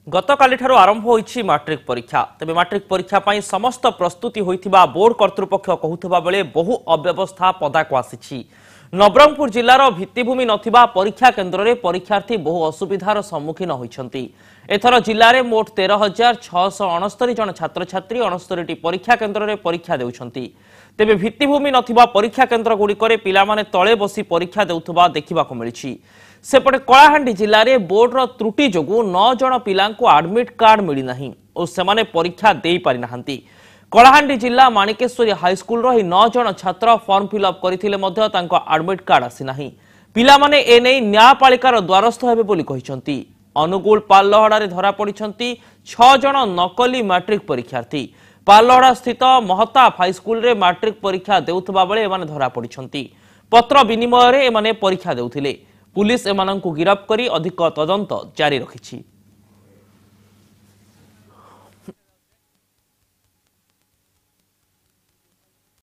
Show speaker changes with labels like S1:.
S1: गतकाली ठारू आरंभ होईछि मैट्रिक परीक्षा। तेबे मैट्रिक परीक्षा पई समस्त प्रस्तुति होइथिबा बोर्ड कर्तृपक्ष कहउथिबा बेले बहु अव्यवस्था पदाको आसीछि। नवरंगपुर जिल्लार भित्तिभूमि नथिबा परीक्षा केन्द्र रे परीक्षार्थी बहु असुविधार सम्मुखीन होइछन्ति। एथर जिल्ला रे मोट 13,669 जन छात्र छात्री 69टी परीक्षा केन्द्र रे परीक्षा देउछन्ति। तेबे भित्तिभूमि नथिबा परीक्षा केन्द्र गुड़िकरे पिलामाने तळे बसी परीक्षा देउथबा देखिबाको मिलिछि। सेपटे कलाहांडी जिल्ला रे बोर्डर त्रुटि जोगु 9 जन पिलांको एडमिट कार्ड मिली नाही और सेमाने परीक्षा देई पारि नाहंती। कलाहांडी जिल्ला माणिकेश्वरी हाईस्कूल रो 9 जन छात्र फॉर्म फिलअप करिथिले मध्य तांको एडमिट कार्ड आसी नाही। पिलामाने ए नै न्यायपालिकार द्वारस्थ हेबे बोली कहिसंती। अनुगुल पालहड़ा रे धरा पड़िसंती 6 जन नकली मैट्रिक परीक्षार्थी। पालहड़ा स्थित महताब हाईस्कूल रे मैट्रिक परीक्षा देउथबा बेले एमाने धरा पड़िसंती। पत्र विनिमय रे एमाने परीक्षा देउथिले। पुलिस एमानंकु गिरफ्त करी अधिक तदंत जारी रखिछि।